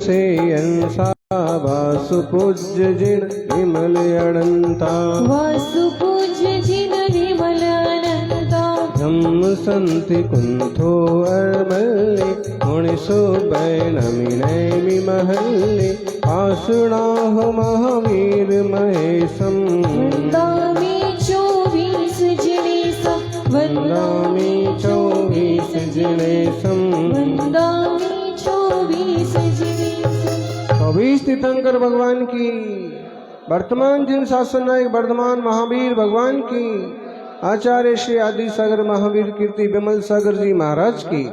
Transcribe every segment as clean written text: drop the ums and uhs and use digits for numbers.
से अंसा वासुपूज्य जिन विमल अनंता वासुपूज्य जिन विमल अनंता ब्रह्म संति कुंथो अर्मल्ले मुनिसो बैनमि नैमि महल्ले पाषुणाह महावीर महेशम वंदामि 24 जिनेशम वंदामि 24 जिनेशम वंदामि 24 जिनेशम। 24 तीर्थंकर भगवान की, वर्तमान जिन शासन नायक वर्धमान महावीर भगवान की, आचार्य श्री आदि सागर महावीर कीर्ति विमल सागर जी महाराज की,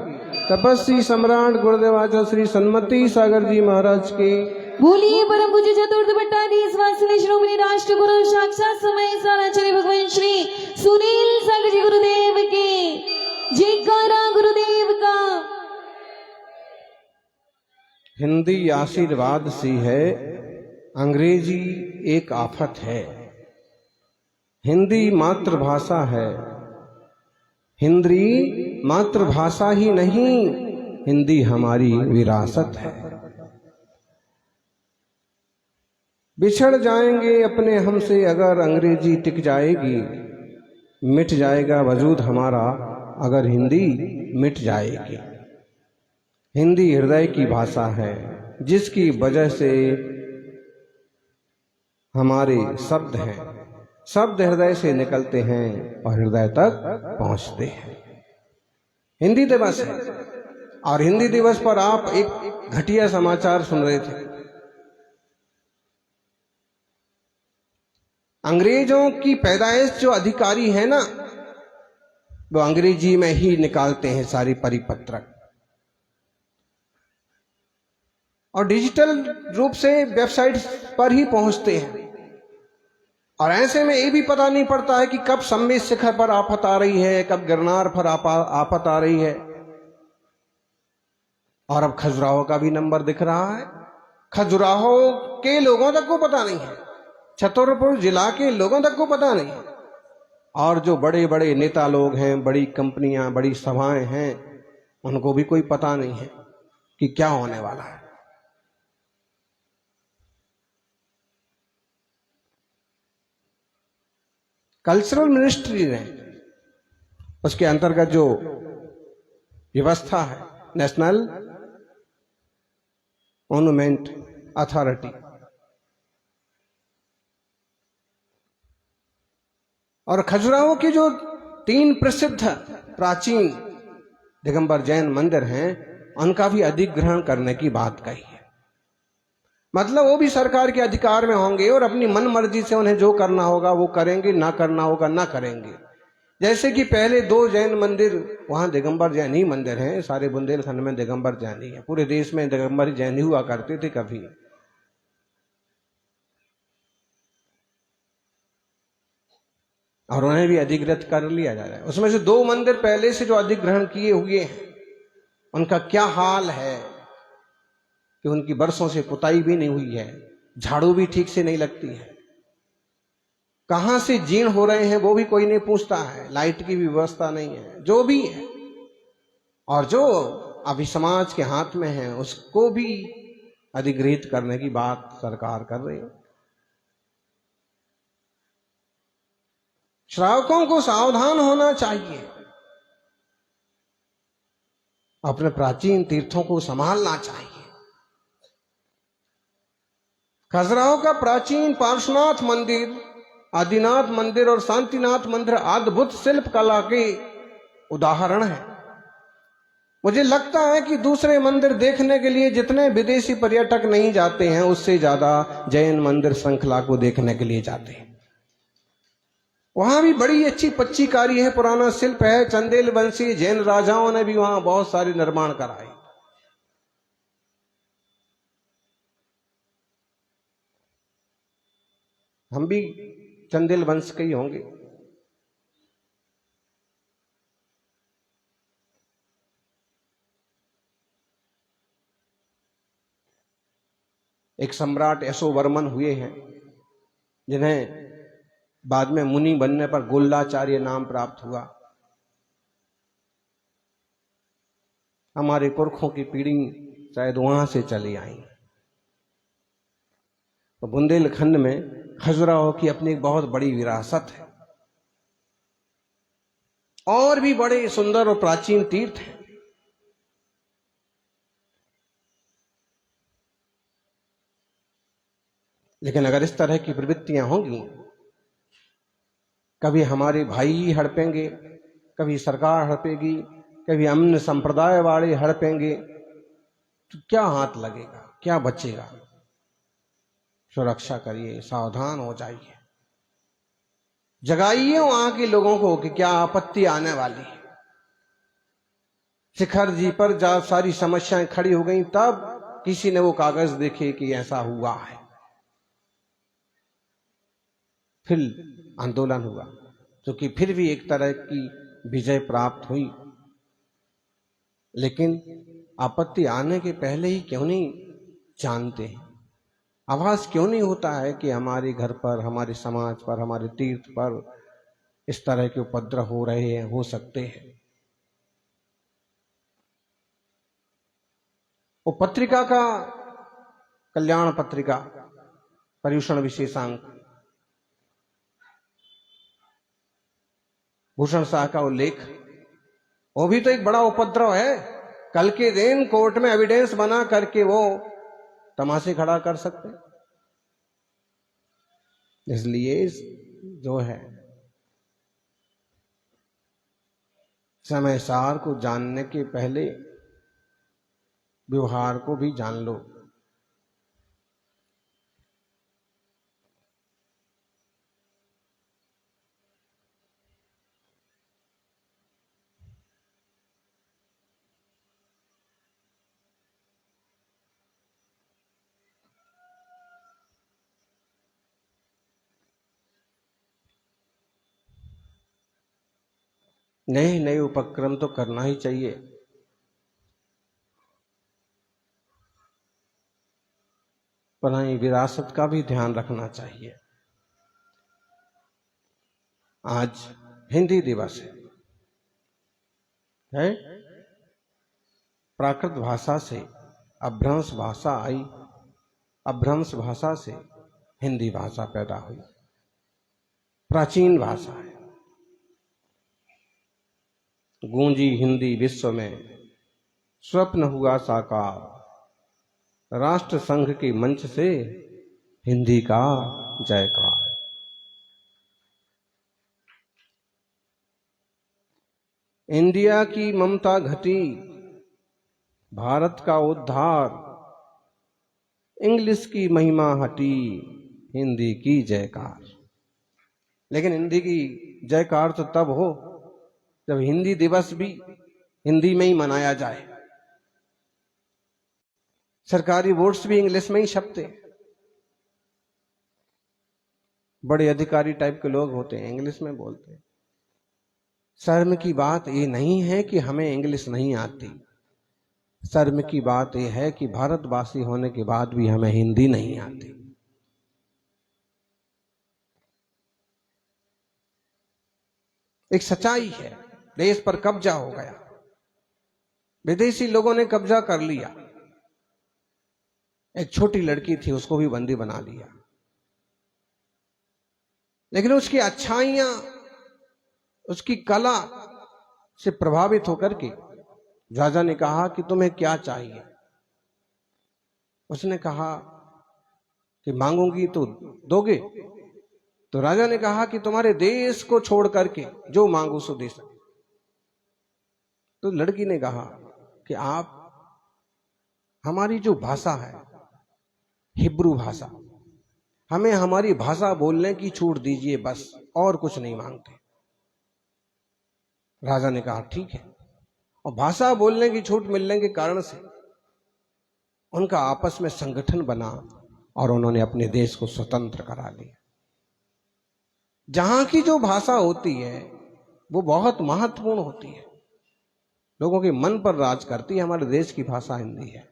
तपस्वी सम्राट गुरुदेव आचार्य श्री सन्मति सागर जी महाराज की। बोलिए परम पूज्य चतुर्थ भट्टाधीश वात्सल्य श्रोमणी राष्ट्र गुरु साक्षात समय साराचार्य भगवान श्री सुनील सागर जी गुरुदेव के जयकारा गुरुदेव का। हिंदी आशीर्वाद सी है, अंग्रेजी एक आफत है। हिंदी मातृभाषा है। हिंदी मातृभाषा ही नहीं, हिंदी हमारी विरासत है। बिछड़ जाएंगे अपने हमसे अगर अंग्रेजी टिक जाएगी, मिट जाएगा वजूद हमारा अगर हिंदी मिट जाएगी। हिंदी हृदय की भाषा है, जिसकी वजह से हमारे शब्द हैं, शब्द हृदय से निकलते हैं और हृदय तक पहुंचते हैं। हिंदी दिवस है और हिंदी दिवस पर आप एक घटिया समाचार सुन रहे थे। अंग्रेजों की पैदाइश जो अधिकारी है ना, वो अंग्रेजी में ही निकालते हैं सारी परिपत्रक और डिजिटल रूप से वेबसाइट पर ही पहुंचते हैं। और ऐसे में ये भी पता नहीं पड़ता है कि कब सम्मेद शिखर पर आफत आ रही है, कब गिरनार पर आफत आ रही है। और अब खजुराहो का भी नंबर दिख रहा है। खजुराहो के लोगों तक को पता नहीं है, छतरपुर जिला के लोगों तक को पता नहीं है। और जो बड़े बड़े नेता लोग हैं, बड़ी कंपनियां, बड़ी सभाएं हैं, उनको भी कोई पता नहीं है कि क्या होने वाला है। कल्चरल मिनिस्ट्री ने उसके अंतर्गत जो व्यवस्था है, नेशनल मॉन्यूमेंट अथॉरिटी, और खजुराहो के जो 3 प्रसिद्ध प्राचीन दिगंबर जैन मंदिर हैं, उनका भी अधिग्रहण करने की बात कही है। मतलब वो भी सरकार के अधिकार में होंगे और अपनी मन मर्जी से उन्हें जो करना होगा वो करेंगे, ना करना होगा ना करेंगे। जैसे कि पहले 2 जैन मंदिर, वहां दिगंबर जैन ही मंदिर हैं, सारे बुंदेलखंड में दिगंबर जैन ही है, पूरे देश में दिगंबर जैन ही हुआ करते थे कभी। और उन्हें भी अधिकृत कर लिया जा रहा है। उसमें से 2 मंदिर पहले से जो अधिग्रहण किए हुए हैं, उनका क्या हाल है कि उनकी बरसों से पुताई भी नहीं हुई है, झाड़ू भी ठीक से नहीं लगती है, कहां से जीर्ण हो रहे हैं वो भी कोई नहीं पूछता है, लाइट की भी व्यवस्था नहीं है, जो भी है। और जो अभी समाज के हाथ में है उसको भी अधिग्रहित करने की बात सरकार कर रही है। श्रावकों को सावधान होना चाहिए, अपने प्राचीन तीर्थों को संभालना चाहिए। खजुराहो का प्राचीन पार्श्वनाथ मंदिर, आदिनाथ मंदिर और शांतिनाथ मंदिर अद्भुत शिल्प कला के उदाहरण है। मुझे लगता है कि दूसरे मंदिर देखने के लिए जितने विदेशी पर्यटक नहीं जाते हैं, उससे ज्यादा जैन मंदिर श्रृंखला को देखने के लिए जाते हैं। वहां भी बड़ी अच्छी पच्चीकारी है, पुराना शिल्प है। चंदेल वंशी जैन राजाओं ने भी वहां बहुत सारे निर्माण कराए। हम भी चंदेल वंश के ही होंगे। एक सम्राट यशोवर्मन हुए हैं, जिन्हें बाद में मुनि बनने पर गोल्लाचार्य नाम प्राप्त हुआ। हमारे पुरखों की पीढ़ी शायद वहां से चली आई। तो बुंदेलखंड में खजुराहो की अपनी एक बहुत बड़ी विरासत है, और भी बड़े सुंदर और प्राचीन तीर्थ हैं। लेकिन अगर इस तरह की प्रवृत्तियां होंगी, कभी हमारे भाई ही हड़पेंगे, कभी सरकार हड़पेगी, कभी अन्य संप्रदाय वाले हड़पेंगे, तो क्या हाथ लगेगा, क्या बचेगा? सुरक्षा करिए, सावधान हो जाइए, जगाइए वहां के लोगों को कि क्या आपत्ति आने वाली है। शिखर जी पर जब सारी समस्याएं खड़ी हो गई, तब किसी ने वो कागज देखे कि ऐसा हुआ है, फिर आंदोलन हुआ, क्योंकि फिर भी एक तरह की विजय प्राप्त हुई। लेकिन आपत्ति आने के पहले ही क्यों नहीं जानते हैं, आभास क्यों नहीं होता है कि हमारे घर पर, हमारे समाज पर, हमारे तीर्थ पर इस तरह के उपद्रव हो रहे हैं, हो सकते हैं। वो पत्रिका का, कल्याण पत्रिका, पर्यूषण विशेषांक, भूषण शाह का उल्लेख, वो भी तो एक बड़ा उपद्रव है। कल के दिन कोर्ट में एविडेंस बना करके वो तमाशे खड़ा कर सकते। इसलिए जो है, समय सार को जानने के पहले व्यवहार को भी जान लो। नए नए उपक्रम तो करना ही चाहिए, पुरानी विरासत का भी ध्यान रखना चाहिए। आज हिंदी दिवस है। प्राकृत भाषा से अभ्रंश भाषा आई, अभ्रंश भाषा से हिंदी भाषा पैदा हुई, प्राचीन भाषा है। गूंजी हिंदी विश्व में, स्वप्न हुआ साकार, राष्ट्र संघ के मंच से हिंदी का जयकार। इंडिया की ममता घटी, भारत का उद्धार, इंग्लिश की महिमा हटी, हिंदी की जयकार। लेकिन हिंदी की जयकार तो तब हो जब हिंदी दिवस भी हिंदी में ही मनाया जाए। सरकारी बोर्ड्स भी इंग्लिश में ही छपते, बड़े अधिकारी टाइप के लोग होते हैं, इंग्लिश में बोलते हैं। शर्म की बात ये नहीं है कि हमें इंग्लिश नहीं आती, शर्म की बात यह है कि भारतवासी होने के बाद भी हमें हिंदी नहीं आती। एक सच्चाई है, देश पर कब्जा हो गया, विदेशी लोगों ने कब्जा कर लिया। एक छोटी लड़की थी, उसको भी बंदी बना लिया, लेकिन उसकी अच्छाइयां, उसकी कला से प्रभावित होकर के राजा ने कहा कि तुम्हें क्या चाहिए। उसने कहा कि मांगूंगी तो दोगे। तो राजा ने कहा कि तुम्हारे देश को छोड़ करके जो मांगो सो दे सके। तो लड़की ने कहा कि आप, हमारी जो भाषा है हिब्रू भाषा, हमें हमारी भाषा बोलने की छूट दीजिए, बस, और कुछ नहीं मांगते। राजा ने कहा ठीक है, और भाषा बोलने की छूट मिलने के कारण से उनका आपस में संगठन बना और उन्होंने अपने देश को स्वतंत्र करा लिया। जहां की जो भाषा होती है वो बहुत महत्वपूर्ण होती है, लोगों के मन पर राज करती है। हमारे देश की भाषा हिंदी है।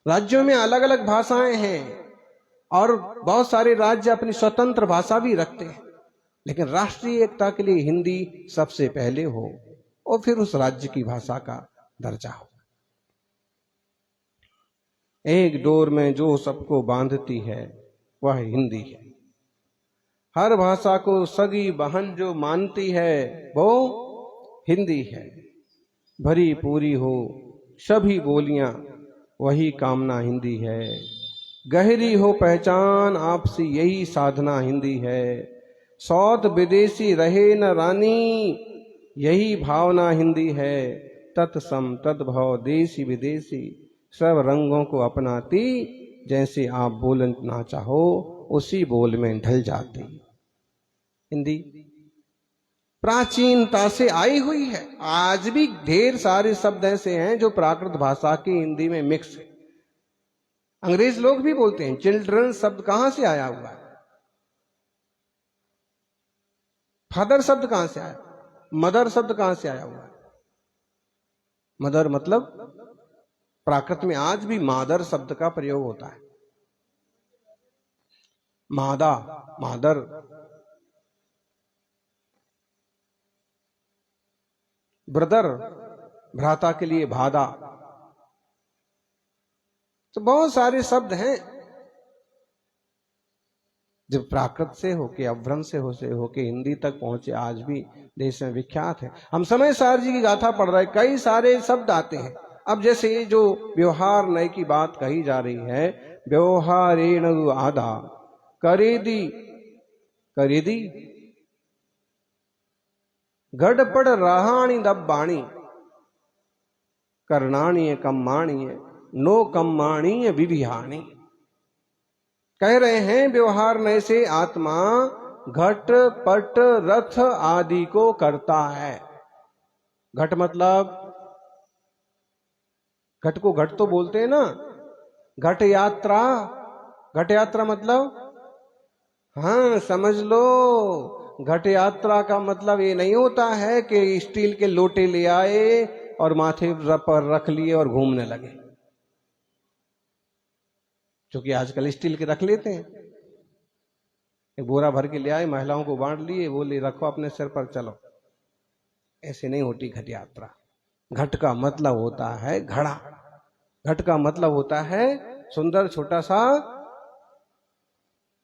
राज्यों में अलग अलग भाषाएं हैं और बहुत सारे राज्य अपनी स्वतंत्र भाषा भी रखते हैं, लेकिन राष्ट्रीय एकता के लिए हिंदी सबसे पहले हो और फिर उस राज्य की भाषा का दर्जा हो। एक डोर में जो सबको बांधती है, वह हिंदी है। हर भाषा को सगी बहन जो मानती है वो हिंदी है। भरी पूरी हो सभी बोलियां वही कामना हिंदी है। गहरी हो पहचान आपसी यही साधना हिंदी है। सौत विदेशी रहे न रानी यही भावना हिंदी है। तत्सम तद्भव देशी विदेशी सब रंगों को अपनाती, जैसे आप बोलना चाहो उसी बोल में ढल जाती। हिंदी प्राचीनता से आई हुई है। आज भी ढेर सारे शब्द ऐसे हैं जो प्राकृत भाषा की हिंदी में मिक्स है। अंग्रेज लोग भी बोलते हैं। चिल्ड्रन शब्द कहां से आया हुआ है? फादर शब्द कहां से आया? मदर शब्द कहां से आया हुआ है? मदर मतलब प्राकृत में आज भी मादर शब्द का प्रयोग होता है। मादा, मादर। ब्रदर, भ्राता के लिए भादा। तो बहुत सारे शब्द हैं जो प्राकृत से होके, अभ्रम से होके हिंदी तक पहुंचे, आज भी देश में विख्यात है। हम समय सार जी की गाथा पढ़ रहे, कई सारे शब्द आते हैं। अब जैसे ये जो व्यवहार नय की बात कही जा रही है, व्यवहारेण आधा करेदी, करेदी गड़पड़ रहाणी दब्बाणी करणाणीय कम्माणीय नो कम्माणीय विभिहाणी। कह रहे हैं व्यवहार नय से आत्मा घट पट रथ आदि को करता है। घट मतलब, घट को घट तो बोलते हैं ना, घट यात्रा। घट यात्रा मतलब, हाँ समझ लो, घट यात्रा का मतलब ये नहीं होता है कि स्टील के लोटे ले आए और माथे पर रख लिए और घूमने लगे। क्योंकि आजकल स्टील के रख लेते हैं, एक बोरा भर के ले आए, महिलाओं को बांट लिए, बोले रखो अपने सिर पर, चलो। ऐसे नहीं होती घट यात्रा। घट का मतलब होता है घड़ा। घट का मतलब होता है सुंदर छोटा सा,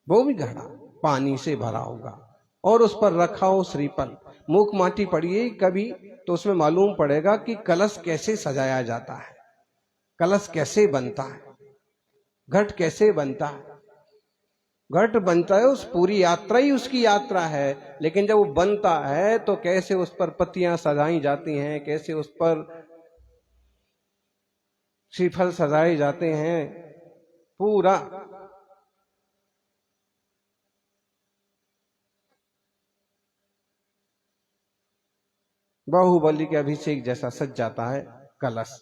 वो भी घड़ा पानी से भरा होगा और उस पर रखा हो श्रीफल। मूक माटी पड़िए कभी तो उसमें मालूम पड़ेगा कि कलश कैसे सजाया जाता है, कलश कैसे बनता है, घट कैसे बनता है। घट बनता है, उस पूरी यात्रा ही उसकी यात्रा है। लेकिन जब वो बनता है तो कैसे उस पर पत्तियां सजाई जाती हैं, कैसे उस पर श्रीफल सजाए जाते हैं, पूरा बाहुबली के अभिषेक जैसा सज जाता है कलश।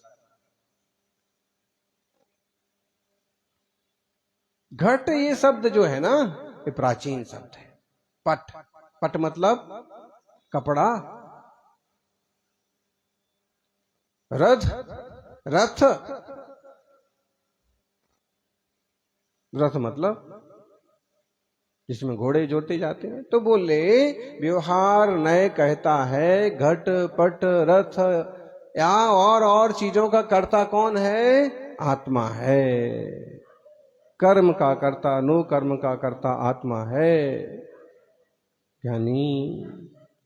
घट ये शब्द जो है ना, ये प्राचीन शब्द है। पट, पट मतलब कपड़ा। रथ, रथ, रथ मतलब जिसमें घोड़े जोते जाते हैं। तो बोले व्यवहार नय कहता है घट पट रथ या और चीजों का कर्ता कौन है? आत्मा है। कर्म का कर्ता, नो कर्म का कर्ता आत्मा है। यानी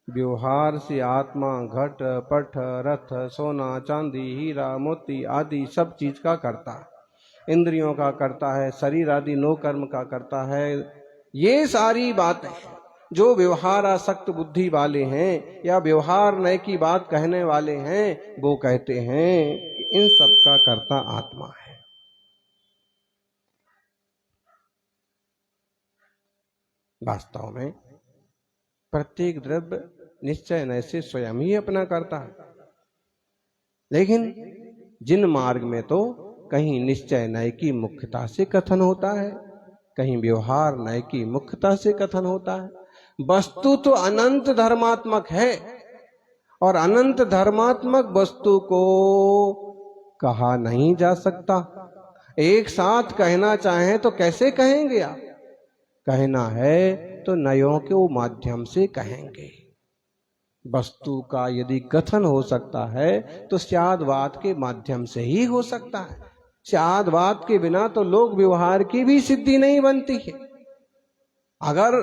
व्यवहार से आत्मा घट पट रथ सोना चांदी हीरा मोती आदि सब चीज का कर्ता है। इंद्रियों का कर्ता है, शरीर आदि नो कर्म का करता है। ये सारी बातें जो व्यवहार आसक्त बुद्धि वाले हैं या व्यवहार नय की बात कहने वाले हैं, वो कहते हैं कि इन सब का कर्ता आत्मा है। वास्तव में प्रत्येक द्रव्य निश्चय नय से स्वयं ही अपना करता है। लेकिन जिन मार्ग में तो कहीं निश्चय नय की मुख्यता से कथन होता है, कहीं व्यवहार नय की मुख्यता से कथन होता है। वस्तु तो अनंत धर्मात्मक है और अनंत धर्मात्मक वस्तु को कहा नहीं जा सकता। एक साथ कहना चाहें तो कैसे कहेंगे आप? कहना है तो नयों के माध्यम से कहेंगे। वस्तु का यदि कथन हो सकता है तो स्यादवाद के माध्यम से ही हो सकता है। स्यादवाद के बिना तो लोक व्यवहार की भी सिद्धि नहीं बनती है। अगर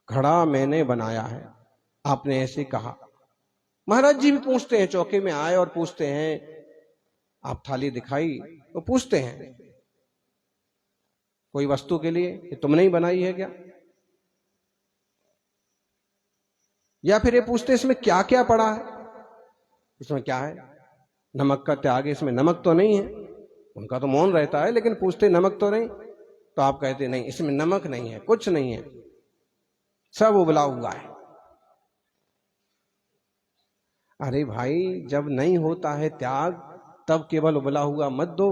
घड़ा मैंने बनाया है, आपने ऐसे कहा। महाराज जी भी पूछते हैं, चौके में आए और पूछते हैं, आप थाली दिखाई तो पूछते हैं कोई वस्तु के लिए कि तुमने ही बनाई है क्या, या फिर ये पूछते इसमें क्या क्या पड़ा है, इसमें क्या है, नमक का त्याग है, इसमें नमक तो नहीं है। उनका तो मौन रहता है, लेकिन पूछते नमक तो नहीं, तो आप कहते नहीं, इसमें नमक नहीं है, कुछ नहीं है, सब उबला हुआ है। अरे भाई, जब नहीं होता है त्याग तब केवल उबला हुआ मत दो,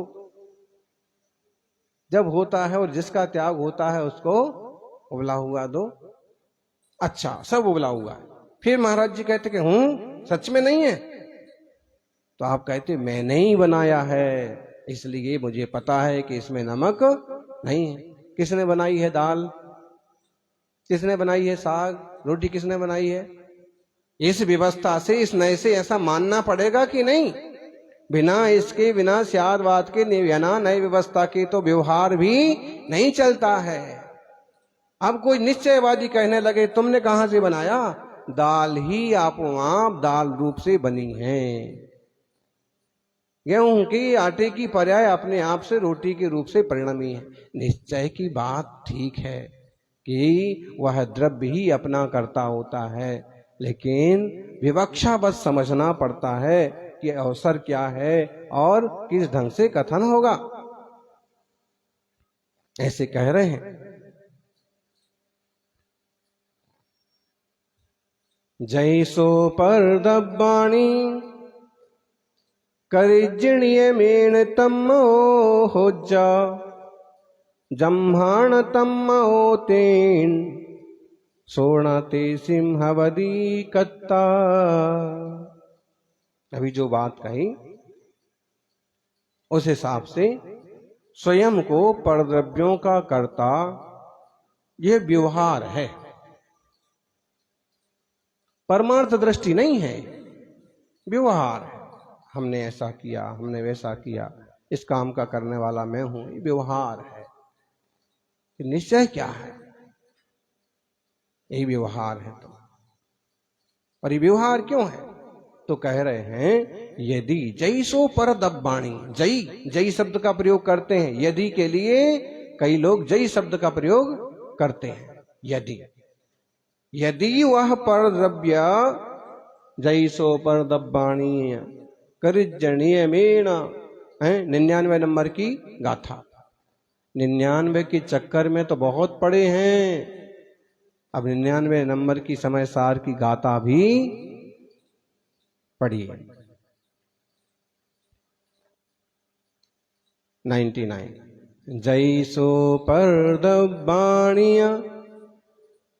जब होता है और जिसका त्याग होता है उसको उबला हुआ दो। अच्छा, सब उबला हुआ है। फिर महाराज जी कहते कि सच में नहीं है, तो आप कहते मैंने ही बनाया है, इसलिए मुझे पता है कि इसमें नमक नहीं है। किसने बनाई है दाल, किसने बनाई है साग, रोटी किसने बनाई है? इस व्यवस्था से, इस नए से ऐसा मानना पड़ेगा कि नहीं? बिना इसके, बिना स्यादवाद के, बिना नई व्यवस्था के तो व्यवहार भी नहीं चलता है। अब कोई निश्चयवादी कहने लगे तुमने कहां से बनाया, दाल ही आपो आप दाल रूप से बनी है, गेहूं की आटे की पर्याय अपने आप से रोटी के रूप से परिणमी है। निश्चय की बात ठीक है कि वह द्रव्य ही अपना करता होता है, लेकिन विवक्षा बस समझना पड़ता है कि अवसर क्या है और किस ढंग से कथन होगा। ऐसे कह रहे हैं, जैसो पर दब्बाणी करिजणीय मेण तम हो जा जम्हाण तम तेन सोणते सिंहवदी कत्ता। अभी जो बात कही उस हिसाब से स्वयं को परद्रव्यों का कर्ता यह व्यवहार है, परमार्थ दृष्टि नहीं है, व्यवहार है। हमने ऐसा किया, हमने वैसा किया, इस काम का करने वाला मैं हूं, ये व्यवहार है। निश्चय क्या है? यही व्यवहार है। तो और ये व्यवहार क्यों है? तो कह रहे हैं, यदि जैसो पर दब्बाणी, जई शब्द का प्रयोग करते हैं, यदि के लिए कई लोग जई शब्द का प्रयोग करते हैं। यदि वह पर द्रव्य जैसो पर दब्बाणी करिजणीय मेण, 99 नंबर की गाथा। 99 के चक्कर में तो बहुत पड़े हैं, अब 99 नंबर की समय सार की गाथा भी पढ़ी है। 99 जैसो पर दब्बाणिया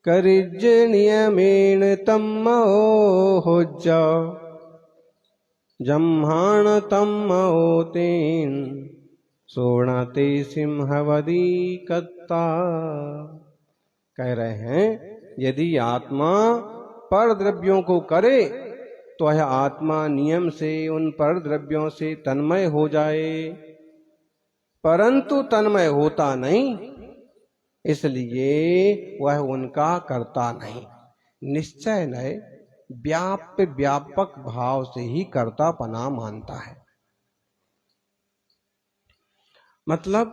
करिजणीय मेण तम हो जा जम्हाण तम तेन सोणते सिंहवदी कत्ता। कह रहे हैं, यदि आत्मा पर द्रव्यों को करे तो यह आत्मा नियम से उन पर द्रव्यों से तन्मय हो जाए, परंतु तन्मय होता नहीं, इसलिए वह उनका करता नहीं। निश्चय नए व्याप्य व्यापक भाव से ही कर्तापना मानता है। मतलब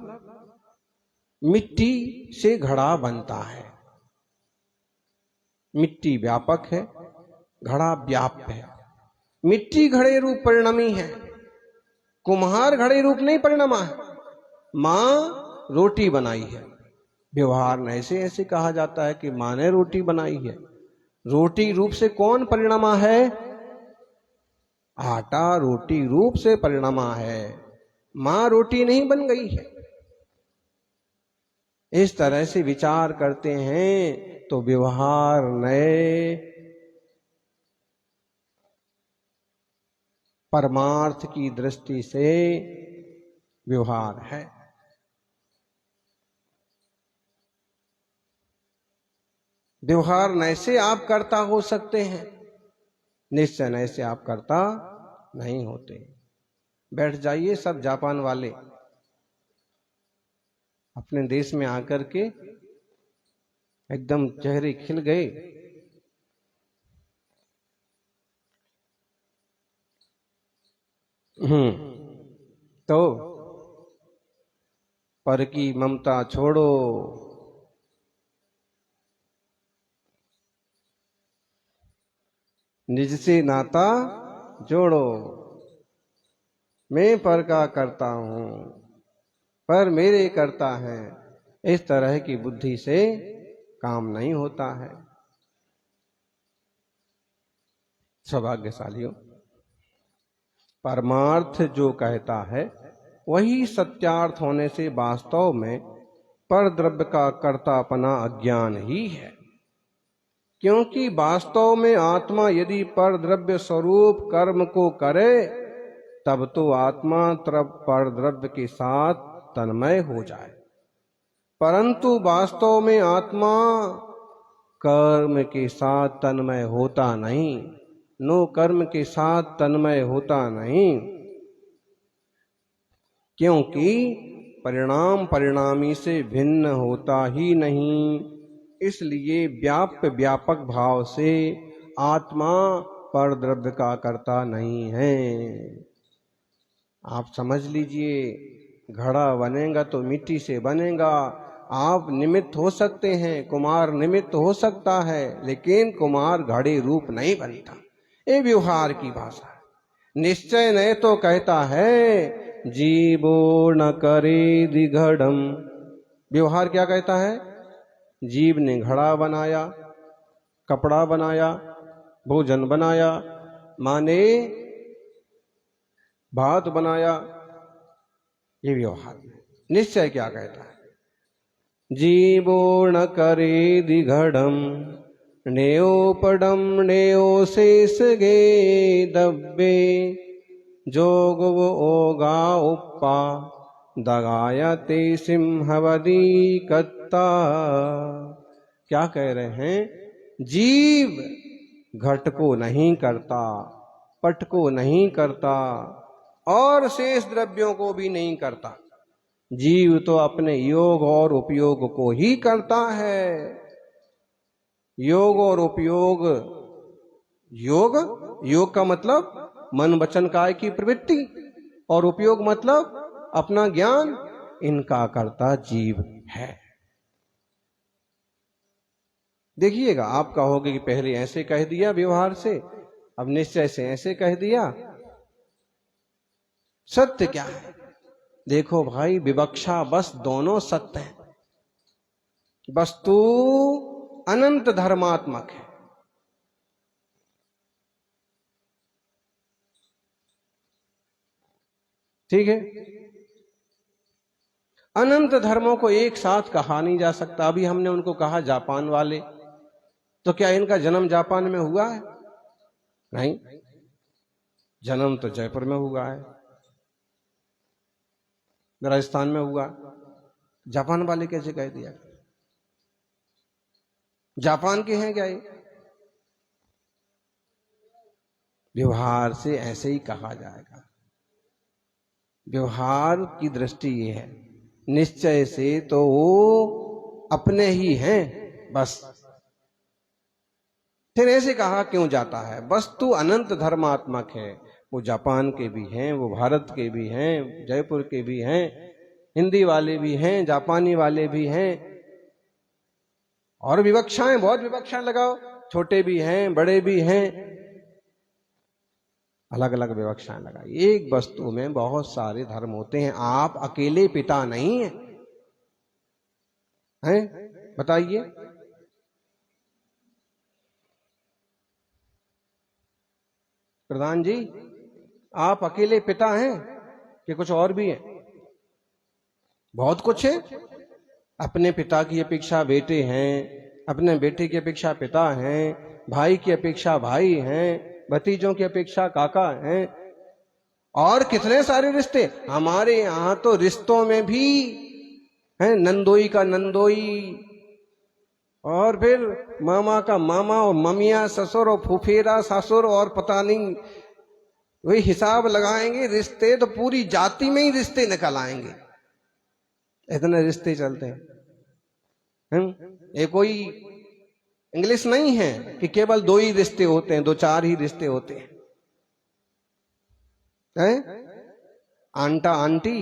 मिट्टी से घड़ा बनता है, मिट्टी व्यापक है, घड़ा व्याप्य है। मिट्टी घड़े रूप परिणमी है, कुम्हार घड़े रूप नहीं परिणमा है। मां रोटी बनाई है, व्यवहार में ऐसे ऐसे कहा जाता है कि मां ने रोटी बनाई है। रोटी रूप से कौन परिणमा है? आटा रोटी रूप से परिणमा है, मां रोटी नहीं बन गई है। इस तरह से विचार करते हैं तो व्यवहार नए परमार्थ की दृष्टि से व्यवहार है। व्यवहार नए से आप कर्ता हो सकते हैं, निश्चय नए से आप कर्ता नहीं होते। बैठ जाइए सब जापान वाले, अपने देश में आकर के एकदम चेहरे खिल गए। तो पर की ममता छोड़ो, निज से नाता जोड़ो। मैं पर का करता हूं, पर मेरे करता है, इस तरह की बुद्धि से काम नहीं होता है। सौभाग्यशालियों, परमार्थ जो कहता है वही सत्यार्थ होने से वास्तव में पर द्रव्य का कर्तापना अज्ञान ही है। क्योंकि वास्तव में आत्मा यदि पर द्रव्य स्वरूप कर्म को करे तब तो आत्मा पर द्रव्य के साथ तन्मय हो जाए, परंतु वास्तव में आत्मा कर्म के साथ तन्मय होता नहीं, नो कर्म के साथ तन्मय होता नहीं। क्योंकि परिणाम परिणामी से भिन्न होता ही नहीं, इसलिए व्याप्य व्यापक भाव से आत्मा पर द्रव्य का कर्ता नहीं है। आप समझ लीजिए, घड़ा बनेगा तो मिट्टी से बनेगा। आप निमित्त हो सकते हैं, कुमार निमित्त हो सकता है, लेकिन कुमार घड़े रूप नहीं बनता। ये व्यवहार की भाषा है। निश्चय नहीं तो कहता है जीवो न करे दिघड़म। व्यवहार क्या कहता है? जीव ने घड़ा बनाया, कपड़ा बनाया, भोजन बनाया, माने भात बनाया। ये व्यवहार। निश्चय क्या कहता है? जीवो न करे दिघड़म, नेओपडम नेओ शेष गे दब्बे, जोग वो ओगा उपा दगायते सिंहवदी कत्ता। क्या कह रहे हैं? जीव घट को नहीं करता, पट को नहीं करता और शेष द्रव्यों को भी नहीं करता। जीव तो अपने योग और उपयोग को ही करता है। योग और उपयोग, योग का मतलब मन वचन काय की प्रवृत्ति, और उपयोग मतलब अपना ज्ञान, इनका करता जीव है। देखिएगा, आप कहोगे कि पहले ऐसे कह दिया व्यवहार से, अब निश्चय से ऐसे कह दिया। सत्य क्या है? देखो भाई, विवक्षा बस दोनों सत्य है। वस्तु अनंत धर्मात्मक है। ठीक है, अनंत धर्मों को एक साथ कहा नहीं जा सकता। अभी हमने उनको कहा जापान वाले, तो क्या इनका जन्म जापान में हुआ है? नहीं, जन्म तो जयपुर में हुआ है, राजस्थान में हुआ। जापान वाले कैसे कह दिया? जापान के हैं क्या ये? व्यवहार से ऐसे ही कहा जाएगा। व्यवहार की दृष्टि ये है, निश्चय से तो वो अपने ही हैं बस। फिर ऐसे कहा क्यों जाता है? वस्तु अनंत धर्मात्मक है। वो जापान के भी हैं, वो भारत के भी हैं, जयपुर के भी हैं, हिंदी वाले भी हैं, जापानी वाले भी हैं। और विवक्षाएं, बहुत विवक्षाएं लगाओ, छोटे भी हैं, बड़े भी हैं, अलग अलग विवक्षाएं लगाई। एक वस्तु में बहुत सारे धर्म होते हैं। आप अकेले पिता नहीं हैं, बताइए। प्रधान जी, आप अकेले पिता हैं कि कुछ और भी है? बहुत कुछ है। अपने पिता की अपेक्षा बेटे हैं, अपने बेटे की अपेक्षा पिता हैं, भाई की अपेक्षा भाई हैं, भतीजों की अपेक्षा काका हैं, और कितने सारे रिश्ते। हमारे यहाँ तो रिश्तों में भी है नंदोई का नंदोई, और फिर मामा का मामा, और ममिया ससुर, और फुफेरा ससुर, और पता नहीं, वही हिसाब लगाएंगे। रिश्ते तो पूरी जाति में ही रिश्ते निकल आएंगे। इतने रिश्ते चलते हैं। ये कोई इंग्लिश नहीं है कि केवल 2 ही रिश्ते होते हैं, 2-4 ही रिश्ते होते हैं। आंटा आंटी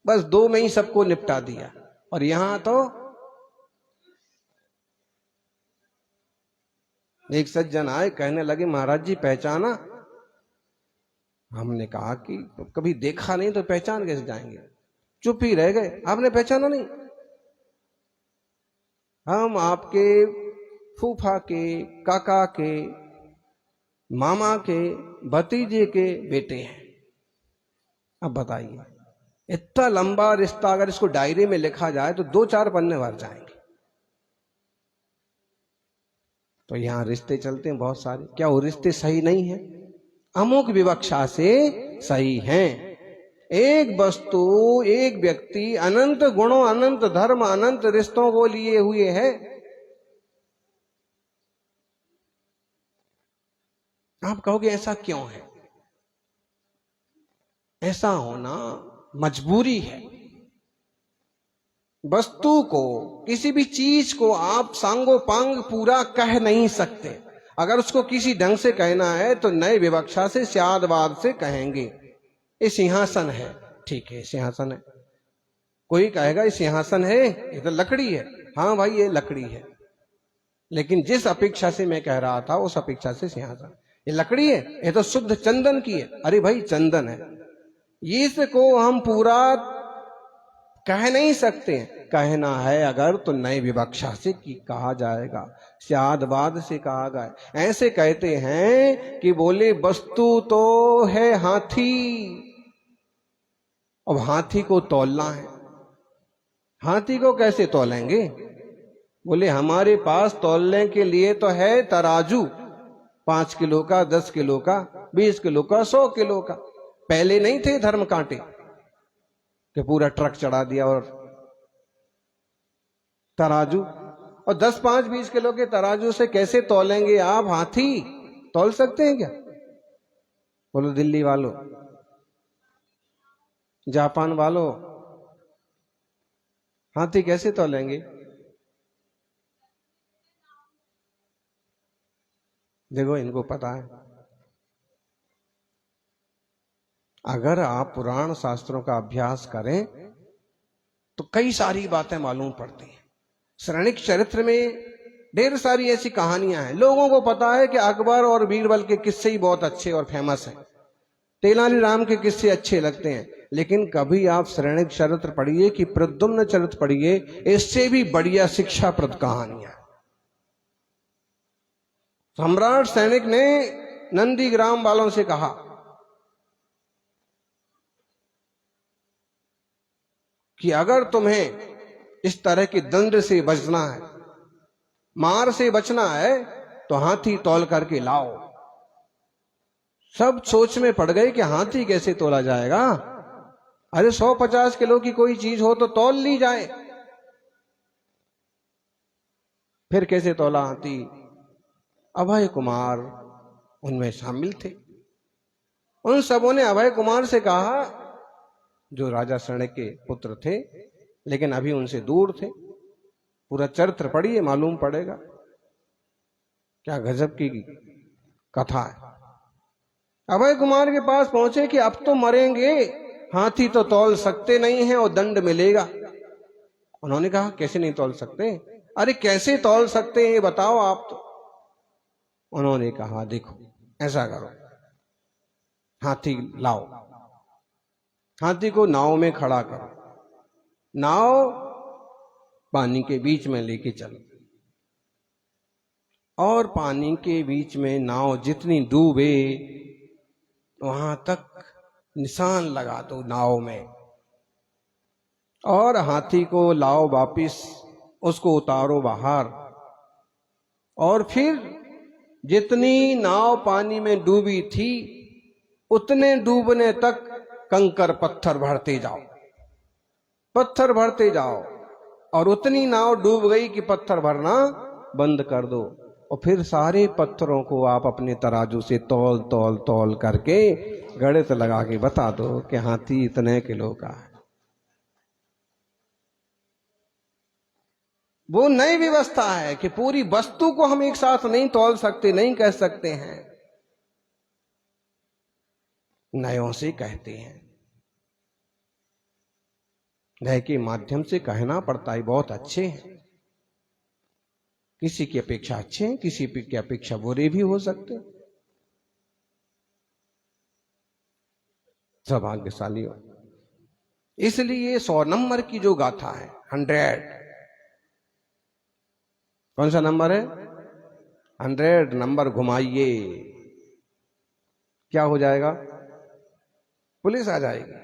बस 2 में ही सबको निपटा दिया। और यहां तो एक सज्जन आए, कहने लगे महाराज जी पहचाना? हमने कहा कि कभी देखा नहीं तो पहचान कैसे जाएंगे। चुप ही रह गए। आपने पहचाना नहीं? हम आपके फूफा के, काका के, मामा के भतीजे के बेटे हैं। अब बताइए, इतना लंबा रिश्ता अगर इसको डायरी में लिखा जाए तो 2-4 पन्ने भर जाएंगे। तो यहां रिश्ते चलते हैं बहुत सारे। क्या वो रिश्ते सही नहीं है? अमुक विवक्षा से सही हैं। एक वस्तु, एक व्यक्ति अनंत गुणों, अनंत धर्म, अनंत रिश्तों को लिए हुए है। आप कहोगे ऐसा क्यों है? ऐसा होना मजबूरी है। वस्तु को, किसी भी चीज को आप सांगो पांग पूरा कह नहीं सकते। अगर उसको किसी ढंग से कहना है तो नए विवक्षा से, स्यादवाद से कहेंगे। ये सिंहासन है, ठीक है सिंहासन है। कोई कहेगा ये सिंहासन है, ये तो लकड़ी है। हाँ भाई ये लकड़ी है, लेकिन जिस अपेक्षा से मैं कह रहा था उस अपेक्षा से सिंहासन। ये लकड़ी है, ये तो शुद्ध चंदन की है। अरे भाई चंदन है, इसको हम पूरा कह नहीं सकते। कहना है अगर तो नए विवक्षा से कहा जाएगा, स्यादवाद से कहा गया। ऐसे कहते हैं कि बोले वस्तु तो है हाथी, अब हाथी को तौलना है। हाथी को कैसे तौलेंगे? बोले हमारे पास तौलने के लिए तो है तराजू, 5 किलो का, 10 किलो का, 20 किलो का, 100 किलो का। पहले नहीं थे धर्म कांटे कि पूरा ट्रक चढ़ा दिया और तराजू। और 10, 5, 20 किलो के तराजू से कैसे तौलेंगे आप? हाथी तौल सकते हैं क्या? बोलो दिल्ली वालों, जापान वालों, हाथी कैसे तौलेंगे? देखो इनको पता है। अगर आप पुराण शास्त्रों का अभ्यास करें तो कई सारी बातें मालूम पड़ती हैं। शरणिक चरित्र में ढेर सारी ऐसी कहानियां हैं। लोगों को पता है कि अकबर और बीरबल के किस्से ही बहुत अच्छे और फेमस हैं, तेनालीराम के किस्से अच्छे लगते हैं। लेकिन कभी आप शरणिक चरित्र पढ़िए कि प्रद्युम्न चरित्र पढ़िए, इससे भी बढ़िया शिक्षाप्रद कहानियां। सम्राट सैनिक ने नंदीग्राम वालों से कहा कि अगर तुम्हें इस तरह के दंड से बचना है, मार से बचना है, तो हाथी तौल करके लाओ। सब सोच में पड़ गए कि हाथी कैसे तोला जाएगा? अरे 150 किलो की कोई चीज हो तो तौल ली जाए, फिर कैसे तौला हाथी? अभय कुमार उनमें शामिल थे। उन सबों ने अभय कुमार से कहा, जो राजा शरणिक के पुत्र थे लेकिन अभी उनसे दूर थे। पूरा चरित्र पढ़िए, मालूम पड़ेगा। क्या गजब की कथा है। अभय कुमार के पास पहुंचे कि अब तो मरेंगे, हाथी तो तौल सकते नहीं हैं और दंड मिलेगा। उन्होंने कहा कैसे नहीं तौल सकते? अरे कैसे तौल सकते हैं ये बताओ आप तो। उन्होंने कहा देखो ऐसा करो, हाथी लाओ, हाथी को नाव में खड़ा करो, नाव पानी के बीच में लेके चलो, और पानी के बीच में नाव जितनी डूबे वहां तक निशान लगा दो नाव में, और हाथी को लाओ वापिस, उसको उतारो बाहर, और फिर जितनी नाव पानी में डूबी थी उतने डूबने तक कंकर पत्थर भरते जाओ, पत्थर भरते जाओ, और उतनी नाव डूब गई कि पत्थर भरना बंद कर दो। और फिर सारे पत्थरों को आप अपने तराजू से तौल तौल तौल करके गणित लगा के बता दो कि हाथी इतने किलो का है। वो नई व्यवस्था है कि पूरी वस्तु को हम एक साथ नहीं तौल सकते, नहीं कह सकते हैं, नयों से कहते हैं, नए के माध्यम से कहना पड़ता है। बहुत अच्छे हैं, किसी की अपेक्षा अच्छे हैं, किसी की अपेक्षा बुरे भी हो सकते हैं। सौभाग्यशाली हो। इसलिए 100 नंबर की जो गाथा है, 100, कौन सा नंबर है? 100 नंबर घुमाइए, क्या हो जाएगा? पुलिस आ जाएगी।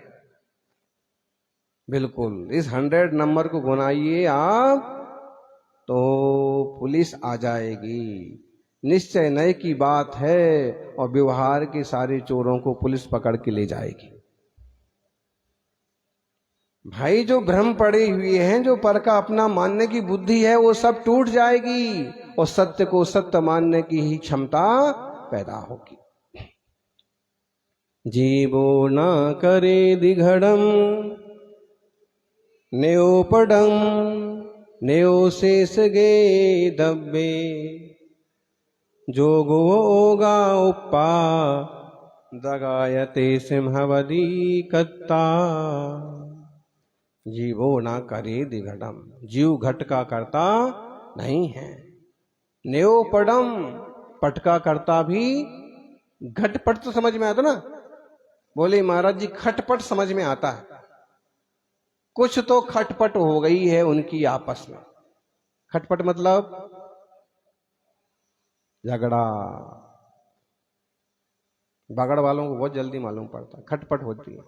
बिल्कुल, इस 100 नंबर को घुमाइए आप तो पुलिस आ जाएगी। निश्चय नए की बात है, और व्यवहार के सारे चोरों को पुलिस पकड़ के ले जाएगी। भाई जो भ्रम पड़े हुए हैं, जो पर का अपना मानने की बुद्धि है, वो सब टूट जाएगी और सत्य को सत्य मानने की ही क्षमता पैदा होगी। जीवो न करे दिघड़म न्योपडम न्यो शेष गे दब्बे जोगो ओगा उपा दगायते सिंहवदी कत्ता। जीवो ना करे दिघड़म, जीव घट का करता नहीं है। न्योपडम, पट का करता भी। घटपट तो समझ में आता ना, बोले महाराज जी खटपट समझ में आता है। कुछ तो खटपट हो गई है उनकी आपस में। खटपट मतलब झगड़ा। बागड़ वालों को बहुत जल्दी मालूम पड़ता है, खटपट होती है।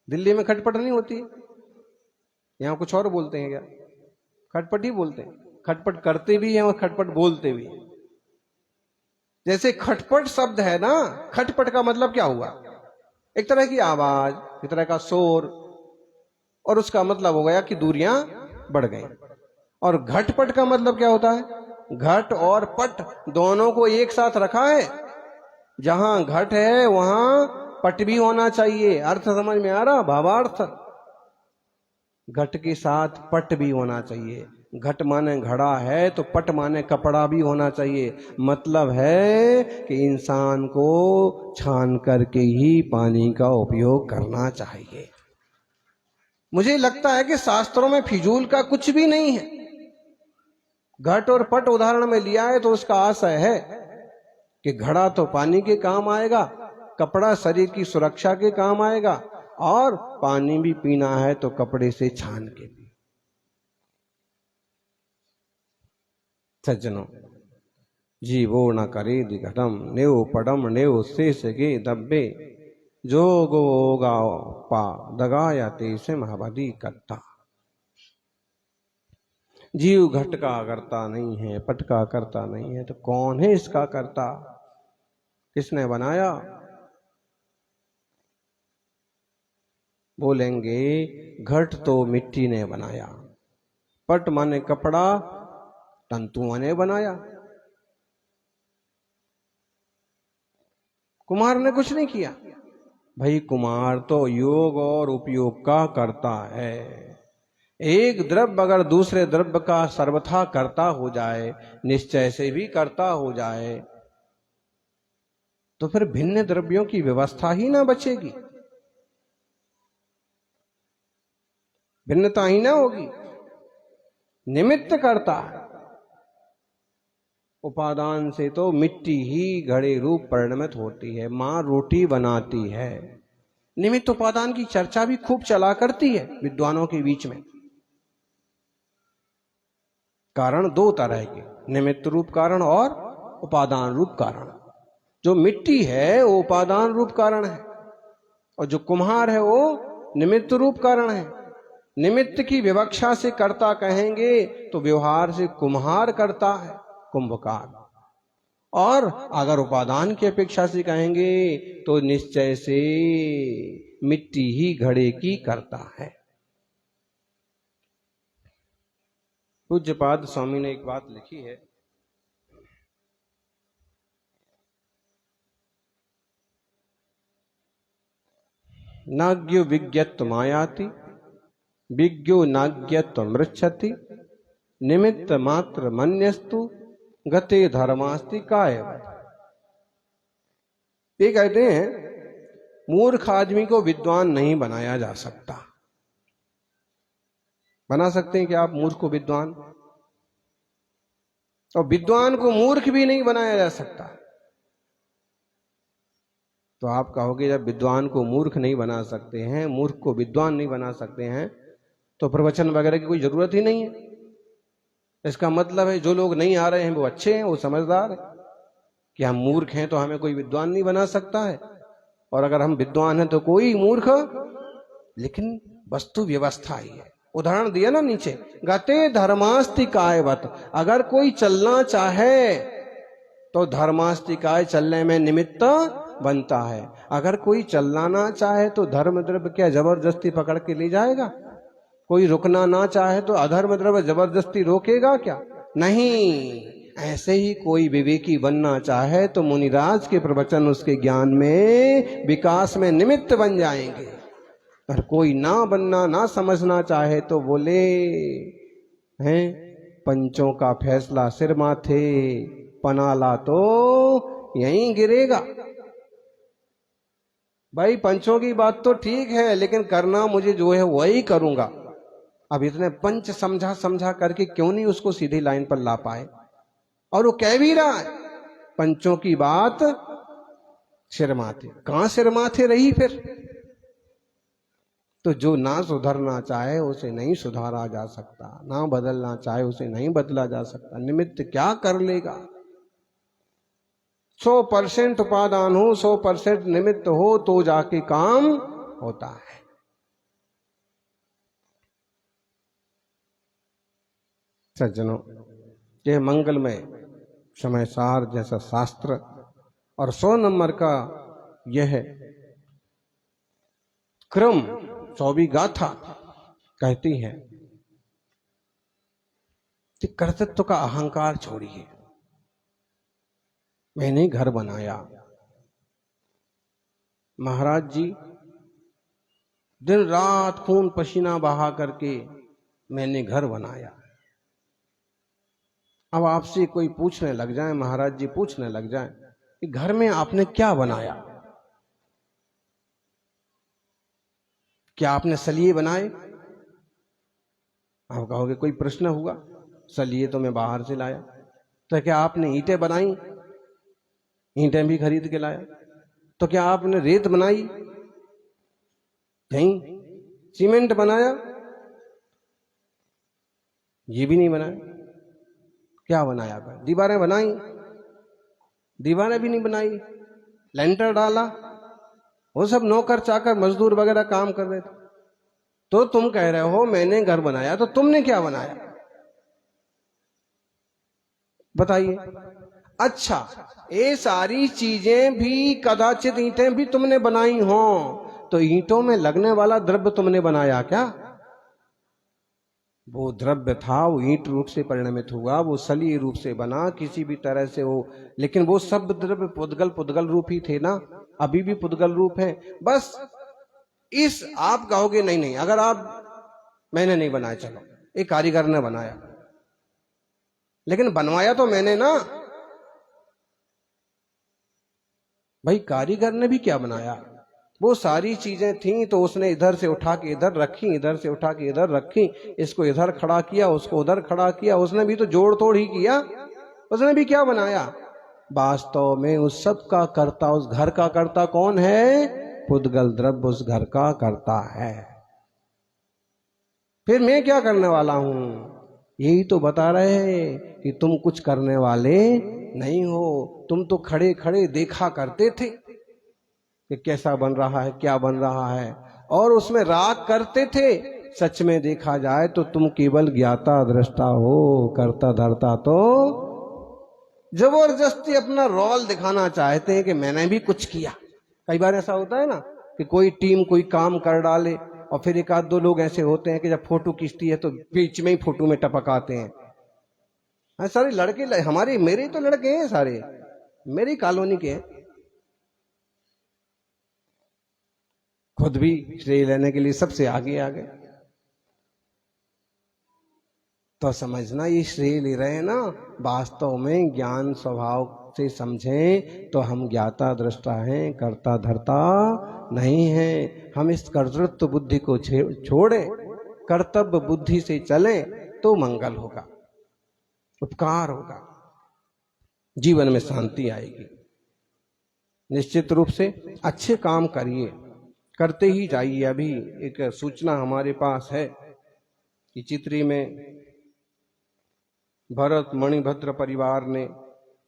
दिल्ली में खटपट नहीं होती, यहां कुछ और बोलते हैं क्या? खटपट ही बोलते हैं। खटपट करते भी हैं और खटपट बोलते भी हैं। जैसे खटपट शब्द है ना, खटपट का मतलब क्या हुआ? एक तरह की आवाज, एक तरह का शोर, और उसका मतलब हो गया कि दूरियां बढ़ गई। और घटपट का मतलब क्या होता है? घट और पट दोनों को एक साथ रखा है। जहां घट है वहां पट भी होना चाहिए। अर्थ समझ में आ रहा? भावार्थ। घट के साथ पट भी होना चाहिए। घट माने घड़ा है तो पट माने कपड़ा भी होना चाहिए। मतलब है कि इंसान को छान करके ही पानी का उपयोग करना चाहिए। मुझे लगता है कि शास्त्रों में फिजूल का कुछ भी नहीं है। घट और पट उदाहरण में लिया है तो उसका आशय है कि घड़ा तो पानी के काम आएगा, कपड़ा शरीर की सुरक्षा के काम आएगा, और पानी भी पीना है तो कपड़े से छान के पी। सज्जनों, जीवो न करे दिघटम नेव पडम नेव शेष गे दब्बे जोगो गाओ पा दगाया तेसे महाबदी कत्ता। जीव घट का करता नहीं है, पट का करता नहीं है, तो कौन है इसका करता? किसने बनाया? बोलेंगे घट तो मिट्टी ने बनाया, पट माने कपड़ा तंतुओं ने बनाया, कुम्हार ने कुछ नहीं किया। भाई कुम्हार तो योग और उपयोग का करता है। एक द्रव्य अगर दूसरे द्रव्य का सर्वथा करता हो जाए, निश्चय से भी करता हो जाए, तो फिर भिन्न द्रव्यों की व्यवस्था ही ना बचेगी, भिन्नता ही ना होगी। निमित्त करता है। उपादान से तो मिट्टी ही घड़े रूप परिणमित होती है। मां रोटी बनाती है। निमित्त उपादान की चर्चा भी खूब चला करती है विद्वानों के बीच में। कारण दो तरह के, निमित्त रूप कारण और उपादान रूप कारण। जो मिट्टी है वो उपादान रूप कारण है, और जो कुम्हार है वो निमित्त रूप कारण है। निमित्त की विवक्षा से कर्ता कहेंगे तो व्यवहार से कुम्हार करता है, कुंभकार। और अगर उपादान की अपेक्षा से कहेंगे तो निश्चय से मिट्टी ही घड़े की करता है। पूज्यपाद स्वामी ने एक बात लिखी है, नाज्ञ विज्ञत मायाति विज्ञो नाज्ञत्व मृच्छति निमित्त मात्र मन्यस्तु गते धर्मास्ति कायवत्। ये कहते हैं मूर्ख आदमी को विद्वान नहीं बनाया जा सकता। बना सकते हैं कि आप मूर्ख को विद्वान, और विद्वान को मूर्ख भी नहीं बनाया जा सकता। तो आप कहोगे जब विद्वान को मूर्ख नहीं बना सकते हैं, मूर्ख को विद्वान नहीं बना सकते हैं, तो प्रवचन वगैरह की कोई जरूरत ही नहीं है। इसका मतलब है जो लोग नहीं आ रहे हैं वो अच्छे हैं, वो समझदार है। कि हम मूर्ख हैं तो हमें कोई विद्वान नहीं बना सकता है, और अगर हम विद्वान हैं तो कोई मूर्ख। लेकिन वस्तु व्यवस्था ही है। उदाहरण दिया ना नीचे, गते धर्मास्ति कायवत्। अगर कोई चलना चाहे तो धर्मास्ति काय, चलने में निमित्त बनता है। अगर कोई चलना ना चाहे तो धर्म द्रव्य क्या जबरदस्ती पकड़ के ले जाएगा? कोई रुकना ना चाहे तो अधर्म द्रव्य जबरदस्ती रोकेगा क्या? नहीं। ऐसे ही कोई विवेकी बनना चाहे तो मुनिराज के प्रवचन उसके ज्ञान में, विकास में निमित्त बन जाएंगे। और कोई ना बनना, ना समझना चाहे तो बोले हैं पंचों का फैसला सिर माथे, पनाला तो यहीं गिरेगा। भाई पंचों की बात तो ठीक है, लेकिन करना मुझे जो है वही करूंगा। अब इतने पंच समझा समझा करके क्यों नहीं उसको सीधी लाइन पर ला पाए? और वो कह भी रहा है पंचों की बात सिर माथे। कहां सिर माथे रही फिर? तो जो ना सुधरना चाहे उसे नहीं सुधारा जा सकता, ना बदलना चाहे उसे नहीं बदला जा सकता। निमित्त क्या कर लेगा? 100% उपादान हो, 100% निमित्त हो तो जाके काम होता है। सज्जनों, यह मंगलमय समय सार जैसा शास्त्र और 100 नंबर का यह क्रम 100वीं गाथा कहती है कि कर्तृत्व का अहंकार छोड़िए। मैंने घर बनाया। महाराज जी दिन रात खून पसीना बहा करके मैंने घर बनाया। अब आपसे कोई पूछने लग जाए, महाराज जी पूछने लग जाए कि घर में आपने क्या बनाया? क्या आपने सलिए बनाए? आप कहोगे कोई प्रश्न हुआ? सलिए तो मैं बाहर से लाया। तो क्या आपने ईंटें बनाई? ईंटें भी खरीद के लाया। तो क्या आपने रेत बनाई? नहीं। सीमेंट बनाया? ये भी नहीं बनाया। क्या बनाया? दीवारें बनाई? दीवारें भी नहीं बनाई। लेंटर डाला? वो सब नौकर चाकर मजदूर वगैरह काम कर रहे थे। तो तुम कह रहे हो मैंने घर बनाया, तो तुमने क्या बनाया बताइए? अच्छा, ये सारी चीजें भी कदाचित ईंटें भी तुमने बनाई हो, तो ईंटों में लगने वाला द्रव्य तुमने बनाया क्या? वो द्रव्य था, वो ईंट रूप से परिणमित हुआ, वो सलीय रूप से बना किसी भी तरह से वो, लेकिन वो सब द्रव्य पुद्गल रूप ही थे ना, अभी भी पुद्गल रूप है। बस इस आप कहोगे नहीं नहीं, अगर आप मैंने नहीं बनाया, चलो एक कारीगर ने बनाया, लेकिन बनवाया तो मैंने ना। भाई कारीगर ने भी क्या बनाया? वो सारी चीजें थीं तो उसने इधर से उठा के इधर रखी, इधर से उठा के इधर रखी, इसको इधर खड़ा किया, उसको उधर खड़ा किया। उसने भी तो जोड़ तोड़ ही किया। उसने भी क्या बनाया? वास्तव में उस सब का कर्ता, उस घर का कर्ता कौन है? पुद्गल द्रव्य उस घर का कर्ता है। फिर मैं क्या करने वाला हूं? यही तो बता रहे हैं कि तुम कुछ करने वाले नहीं हो। तुम तो खड़े खड़े देखा करते थे कि कैसा बन रहा है, क्या बन रहा है, और उसमें राग करते थे। सच में देखा जाए तो तुम केवल ज्ञाता दृष्टा हो, करता धरता तो जबरदस्ती अपना रोल दिखाना चाहते हैं कि मैंने भी कुछ किया। कई बार ऐसा होता है ना कि कोई टीम कोई काम कर डाले और फिर एक आध दो लोग ऐसे होते हैं कि जब फोटो खींचती है तो बीच में ही फोटो में टपक आते हैं। हाँ, सारे लड़के हमारे, मेरे तो लड़के हैं, सारे मेरी कॉलोनी के हैं। खुद भी श्रेय लेने के लिए सबसे आगे आ गए। तो समझना ये श्रेय ले रहे हैं ना, वास्तव में ज्ञान स्वभाव से समझें तो हम ज्ञाता दृष्टा हैं, कर्ता धर्ता नहीं हैं। हम इस कर्तृत्व बुद्धि को छोड़ें, कर्तव्य बुद्धि से चलें तो मंगल होगा, उपकार होगा, जीवन में शांति आएगी। निश्चित रूप से अच्छे काम करिए, करते ही जाइए। अभी एक सूचना हमारे पास है कि चित्री में भरत मणिभद्र परिवार ने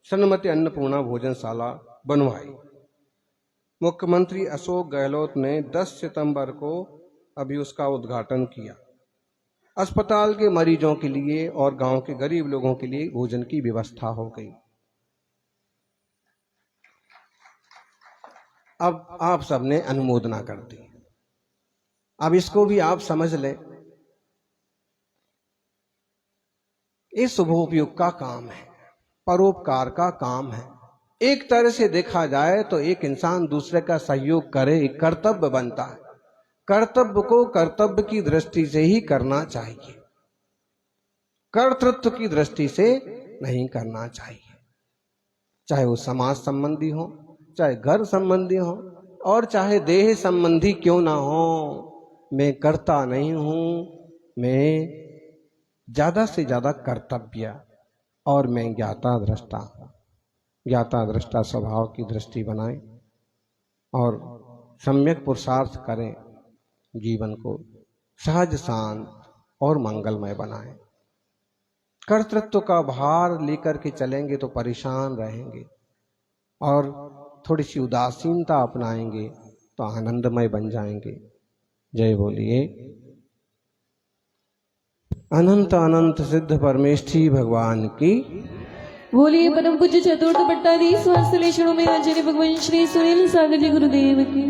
सन्मति अन्नपूर्णा भोजनशाला बनवाई। मुख्यमंत्री अशोक गहलोत ने 10 सितंबर को अभी उसका उद्घाटन किया। अस्पताल के मरीजों के लिए और गांव के गरीब लोगों के लिए भोजन की व्यवस्था हो गई। अब आप सबने अनुमोदना कर दी। अब इसको भी आप समझ लें, ये शुभोपयोग का काम है, परोपकार का काम है। एक तरह से देखा जाए तो एक इंसान दूसरे का सहयोग करे, एक कर्तव्य बनता है। कर्तव्य को कर्तव्य की दृष्टि से ही करना चाहिए, कर्तृत्व की दृष्टि से नहीं करना चाहिए। चाहे वो समाज संबंधी हो, चाहे घर संबंधी हो, और चाहे देह संबंधी क्यों ना हो। मैं करता नहीं हूं, मैं ज्यादा से ज्यादा कर्तव्य, और मैं ज्ञाता दृष्टा हूं। ज्ञाता दृष्टा स्वभाव की दृष्टि बनाएं और सम्यक पुरुषार्थ करें, जीवन को सहज शांत और मंगलमय बनाएं। कर्तृत्व का भार लेकर के चलेंगे तो परेशान रहेंगे, और थोड़ी सी उदासीनता अपनाएंगे तो आनंदमय बन जाएंगे। जय बोलिए अनंत अनंत सिद्ध परमेष्ठी भगवान की। बोलिए परम पूज्य चतुर्थ पट्टाधीश वात्सल्य शिरोमणि आचार्य भगवान श्री सुनील सागर जी गुरुदेव की।